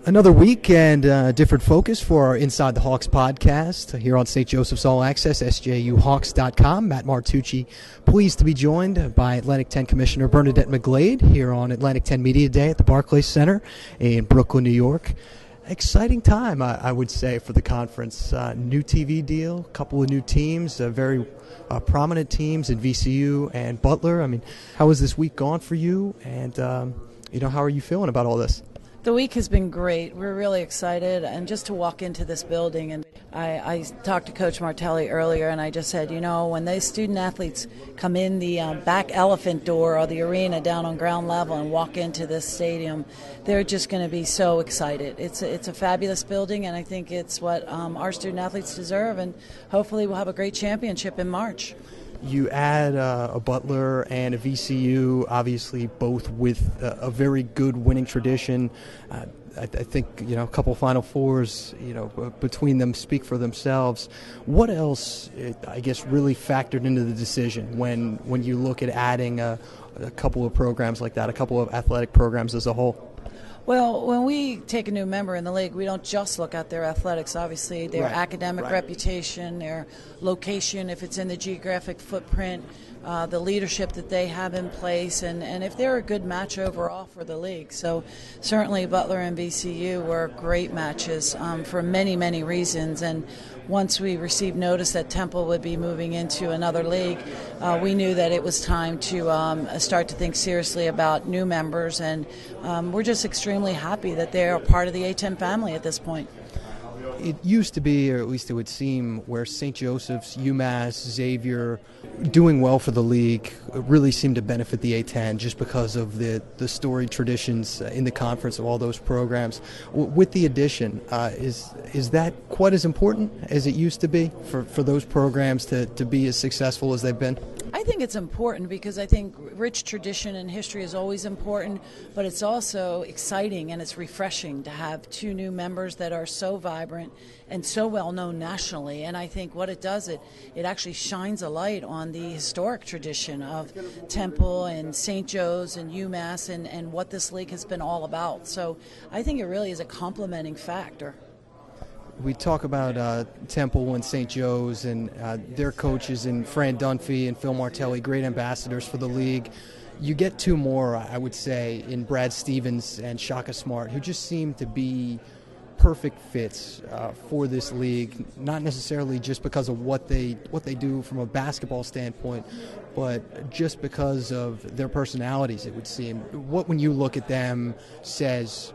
Another week and different focus for our Inside the Hawks podcast here on St. Joseph's All Access, SJUHawks.com. Matt Martucci, pleased to be joined by Atlantic 10 Commissioner Bernadette McGlade here on Atlantic 10 Media Day at the Barclays Center in Brooklyn, New York. Exciting time, I would say, for the conference. New TV deal, a couple of new teams, very prominent teams in VCU and Butler. I mean, how has this week gone for you? And, how are you feeling about all this? The week has been great. We're really excited, and just to walk into this building, and I talked to Coach Martelli earlier, and I just said, when those student athletes come in the back elephant door of the arena down on ground level and walk into this stadium, they're just going to be so excited. It's a fabulous building, and I think it's what our student athletes deserve, and hopefully we'll have a great championship in March. You add a Butler and a VCU, obviously both with a very good winning tradition. I think, a couple Final Fours, between them speak for themselves. What else, I guess, really factored into the decision when you look at adding a couple of programs like that, a couple of athletic programs as a whole? Well, when we take a new member in the league, we don't just look at their athletics, obviously, their academic reputation, their location, if it's in the geographic footprint, the leadership that they have in place, and if they're a good match overall for the league. So certainly Butler and VCU were great matches for many, many reasons. And once we received notice that Temple would be moving into another league, we knew that it was time to start to think seriously about new members, and we're just extremely happy that they're a part of the A-10 family at this point. It used to be, or at least it would seem, where St. Joseph's, UMass, Xavier, doing well for the league really seemed to benefit the A-10 just because of the storied traditions in the conference of all those programs. With the addition, is that quite as important as it used to be for those programs to be as successful as they've been? I think it's important because I think rich tradition and history is always important, but it's also exciting and it's refreshing to have two new members that are so vibrant and so well known nationally. And I think what it does, it actually shines a light on the historic tradition of Temple and St. Joe's and UMass and what this league has been all about. So I think it really is a complementing factor. We talk about Temple and St. Joe's and their coaches and Fran Dunphy and Phil Martelli, great ambassadors for the league. You get two more, I would say, in Brad Stevens and Shaka Smart, who just seem to be perfect fits for this league, not necessarily just because of what they do from a basketball standpoint, but just because of their personalities, it would seem. What, when you look at them, says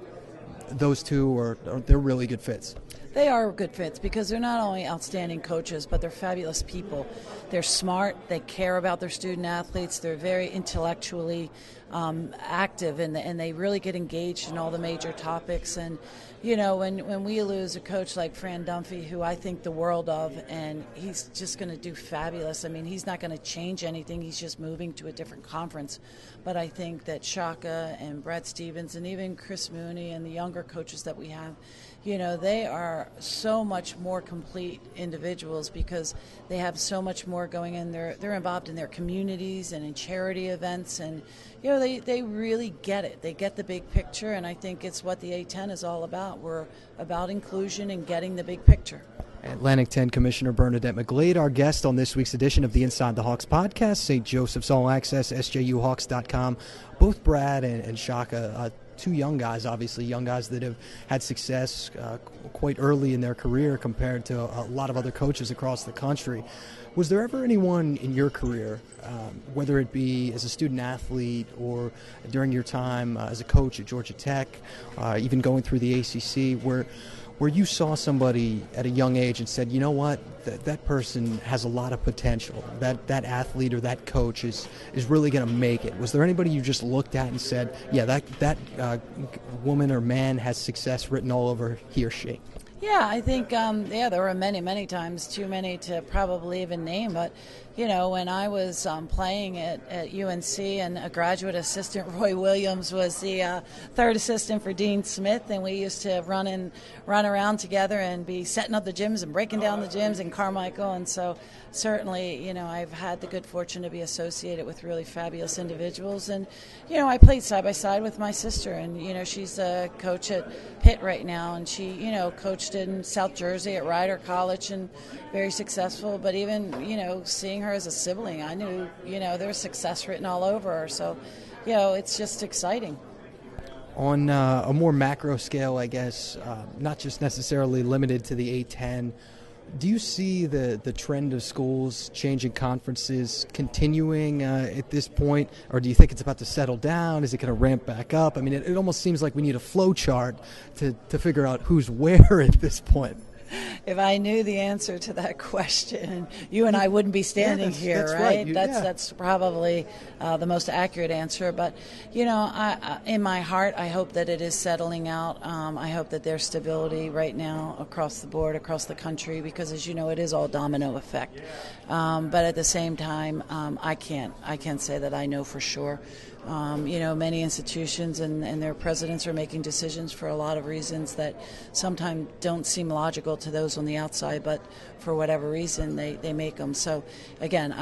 those two they're really good fits? They are good fits because they're not only outstanding coaches, but they're fabulous people. They're smart. They care about their student athletes. They're very intellectually active, and they really get engaged in all the major topics. And, when we lose a coach like Fran Dunphy, who I think the world of, and he's just going to do fabulous. I mean, he's not going to change anything. He's just moving to a different conference. But I think that Shaka and Brad Stevens and even Chris Mooney and the younger coaches that we have, they are so much more complete individuals because they have so much more going in. They're involved in their communities and in charity events, and they really get it. They get the big picture, and I think it's what the A-10 is all about. We're about inclusion and getting the big picture. Atlantic 10 Commissioner Bernadette McGlade, our guest on this week's edition of the Inside the Hawks podcast, St. Joseph's All Access, SJUHawks.com. Both Brad and Shaka, two young guys, obviously, young guys that have had success quite early in their career compared to a lot of other coaches across the country. Was there ever anyone in your career, whether it be as a student athlete or during your time as a coach at Georgia Tech, even going through the ACC, where you saw somebody at a young age and said, you know what, that person has a lot of potential, that athlete or that coach is really going to make it? Was there anybody you just looked at and said, yeah, that woman or man has success written all over he or she? Yeah, I think, there were many times, too many to probably even name. But, when I was playing at UNC and a graduate assistant, Roy Williams was the third assistant for Dean Smith, and we used to run around together and be setting up the gyms and breaking down the gyms in Carmichael. And so certainly, I've had the good fortune to be associated with really fabulous individuals. And, I played side by side with my sister, and, she's a coach at Pitt right now, and she, coached in South Jersey at Rider College and very successful. But even, seeing her as a sibling, I knew, there's success written all over her. So, it's just exciting. On a more macro scale, I guess, not just necessarily limited to the A10, do you see the trend of schools changing conferences continuing at this point, or do you think it's about to settle down? Is it going to ramp back up? I mean, it almost seems like we need a flow chart to figure out who's where at this point. If I knew the answer to that question, you and I wouldn't be standing here, that's right? right. That's probably the most accurate answer. But, in my heart, I hope that it is settling out. I hope that there's stability right now across the board, across the country, because, as you know, it is all domino effect. But at the same time, I can't say that I know for sure. Many institutions and their presidents are making decisions for a lot of reasons that sometimes don't seem logical to those on the outside, but for whatever reason they make them. So again,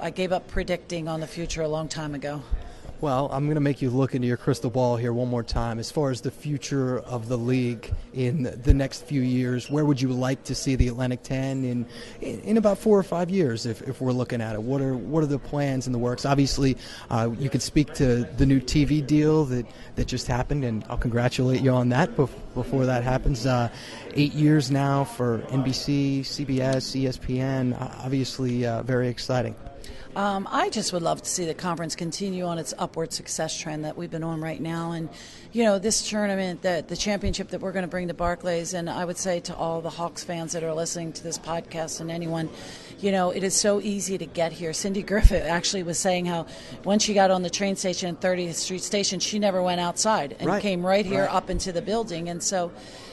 I gave up predicting on the future a long time ago. Well, I'm going to make you look into your crystal ball here one more time. As far as the future of the league in the next few years, where would you like to see the Atlantic 10 in about 4 or 5 years, if we're looking at it? What are the plans in the works? Obviously, you could speak to the new TV deal that just happened, and I'll congratulate you on that before that happens. 8 years now for NBC, CBS, ESPN, obviously very exciting. I just would love to see the conference continue on its upward success trend that we've been on right now. And, this tournament, the championship that we're going to bring to Barclays, and I would say to all the Hawks fans that are listening to this podcast and anyone, it is so easy to get here. Cindy Griffith actually was saying how when she got on the train station at 30th Street Station, she never went outside and came right here up into the building. And so,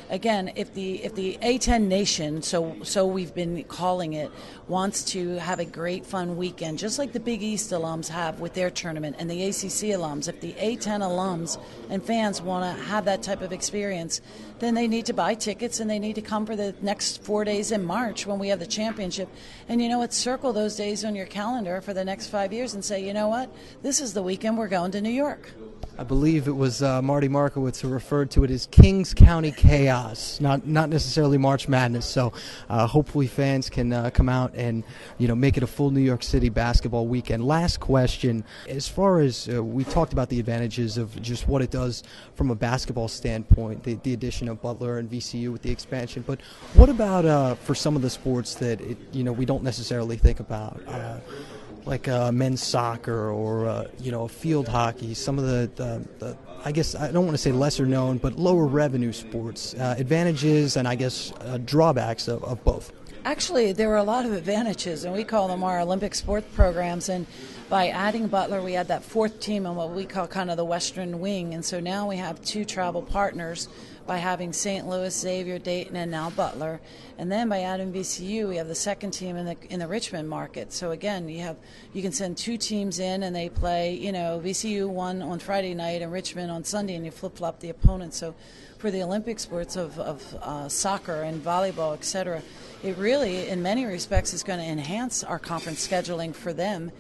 again, if the A10 Nation, so we've been calling it, wants to have a great fun weekend, just like the Big East alums have with their tournament and the ACC alums, if the A10 alums and fans want to have that type of experience, then they need to buy tickets and they need to come for the next 4 days in March when we have the championship. And circle those days on your calendar for the next 5 years and say, you know what, this is the weekend we're going to New York. I believe it was Marty Markowitz who referred to it as Kings County Chaos, not necessarily March Madness. So hopefully fans can come out and make it a full New York City basketball weekend. Last question: as far as we talked about the advantages of just what it does from a basketball standpoint, the addition of Butler and VCU with the expansion, but what about for some of the sports that we don't necessarily think about? Like men's soccer or field hockey, some of the I guess I don't want to say lesser known, but lower revenue sports, advantages and I guess drawbacks of both. Actually, there were a lot of advantages, and we call them our Olympic sports programs. And by adding Butler, we had that fourth team on what we call kind of the Western Wing. And so now we have 2 travel partners by having St. Louis, Xavier, Dayton, and now Butler. And then by adding VCU, we have the second team in the Richmond market. So again, you can send 2 teams in, and they play. VCU one on Friday night and Richmond on Sunday, and you flip-flop the opponent. So for the Olympic sports of soccer and volleyball, etc., it really, in many respects, is going to enhance our conference scheduling for them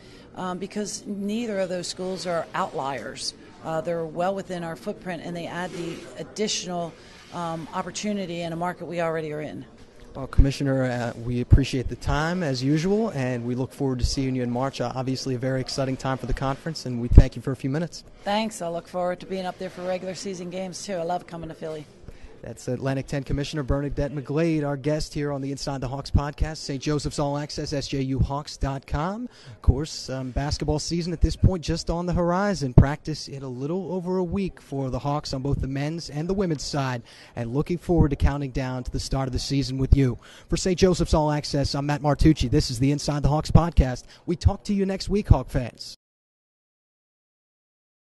because neither of those schools are outliers. They're well within our footprint, and they add the additional opportunity in a market we already are in. Well, Commissioner, we appreciate the time, as usual, and we look forward to seeing you in March. Obviously a very exciting time for the conference, and we thank you for a few minutes. Thanks. I look forward to being up there for regular season games, too. I love coming to Philly. That's Atlantic 10 Commissioner Bernadette McGlade, our guest here on the Inside the Hawks podcast. St. Joseph's All Access, SJUHawks.com. Of course, basketball season at this point just on the horizon. Practice in a little over a week for the Hawks on both the men's and the women's side. And looking forward to counting down to the start of the season with you. For St. Joseph's All Access, I'm Matt Martucci. This is the Inside the Hawks podcast. We talk to you next week, Hawk fans.